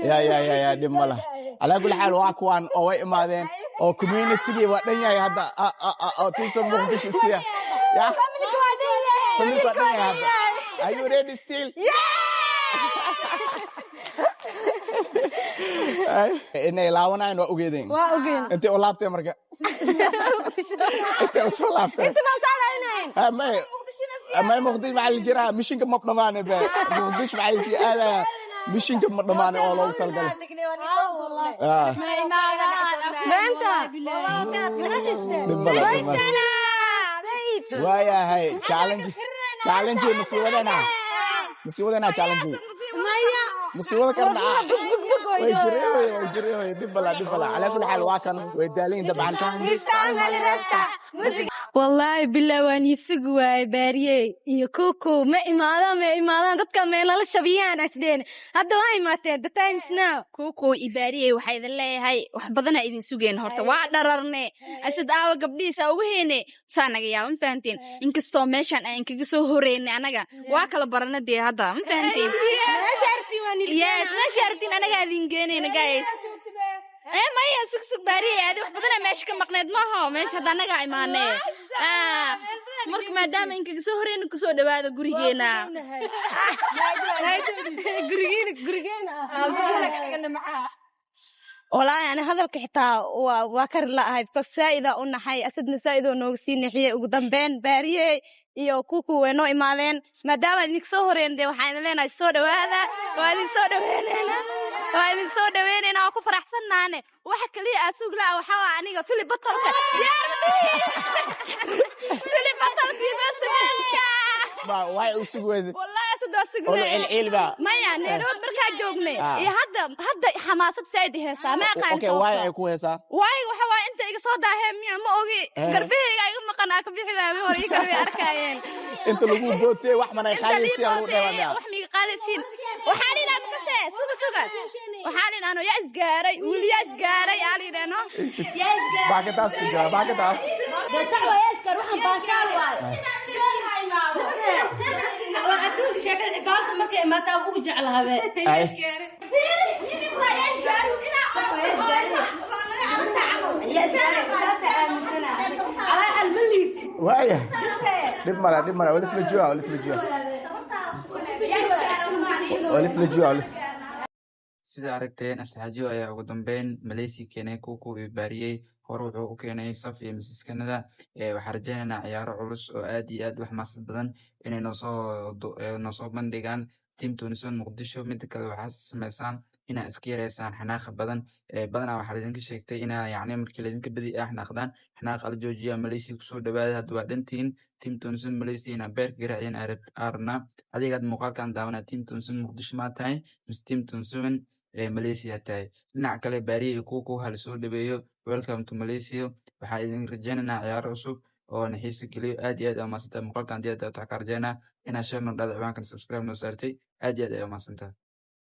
يا دي ماله على كل حال واكوان او imaadeen oo community wadan yahay hadda tuusan muqdisho siya ya family wadan yahay are you ready still inay laawanaan waa ogeedeen inta oo laabtay marka inta soo laabtay inta ma saalaynay ما مقدش مع الجيران مش إنك مطمئن به مقدش مع السيالة مش إنك مطمئن والله تلقى ما أنت ويا هاي challenge مسيودنا challenge مسيودة كرنا ويجري دبلا على كل حال واكن ويدالين طبعا والله بالله واني سقوا باريه iyo koko ma imaadaan dadka meelala shabiyaan asdeen hadda way imaateen the times now koko ibaariye waxay idin leeyahay wax badan ay idin sugeen horta waa dhararne asad aawa gabdhiisa ugu heene saanaga yaaban fahanteen inkastoo meeshan aan kaga soo horeeyay anaga waa kala baranadii hadda ma fahanteen yes ma shartiin anaga idin geenayna guys ما هي سك بارية هذه وحدنا ماشي كمقناد ما هو ماشي هذا نجا إيمانه مرك ما دام إنك سهرين كسود بعد جريجينا جريجينا معاه والله يعني هذا الكحتا وكر لا هاي فالسائدة قلنا حي أسد نسائدة ونوسين نحيي وقدام بين بارية iyo kuku weeno imaadeen maadaama idin soo horeeyay waxaan leenahay soo dhawaada waa idin soo dhaweynayna oo ku faraxsanaane waxa kaliya asug la waxa aniga Philip Batalka Philip Batalka ba way u sugweysay wallahi asad sugnay ilba maya neerood marka joognay iyo hadda xamaasad sayd heesaa ma qaan okay way ay ku heesaa way waxa waa inta iga soo daaheen miya ma ogi garbihayga iga maqanaa ka bixi baa hore iga way arkayeen inta lagu dootay wax manay qaalisiin oo dhawaada wax mi qaalisiin waxaan ina maqasay suga waxaan ina yaa isgaaray waliya isgaaray aalidano yaa isgaaray baakataas ku jira baakataas saxwa yaa isgaar waxaan baashaal waay وعدوك شكل قالت ما كان ما تابوك جعلها به وايه دب مرة ولا اسمه جوا sida aragteen asxaajiyo ayaa ugu dambeyn Malaysia keenay kuku ibaariyay hor wuxuu u keenay saf iyo misiskanada waxaan rajaynaynaa ciyaaro culus oo aad iyo aad wax maasad badan inay noo soo bandhigaan team Tunisia Muqdisho mid kale waxaa sameysaan inaa iska yareysaan xanaaqa badan badanaa waxaa idinka sheegtay inaa yacni markii idinka badi xanaaqdaan xanaaqa la joojiya Malaysia kusoo dhawaada hadda waa dhantiin team Tunisia Malaysia ina beer garaaceen arabna adigaad muuqaalkan daawanaa team Tunisia Muqdisho ma tahay mis team Tunisia Malaysia tahay dhinaca kale baariye kuku hal soo dhaweeyo welcome to Malaysia waxaa idin rajaynaynaa ciyaaro cusub oo naxiis geliyo aad iyo aad amaasanta muuqaalkan diyaar ah ka rajaynaa inaa share noo dhaadacaan kan subscribe noo saartay aad iyo aad amaasanta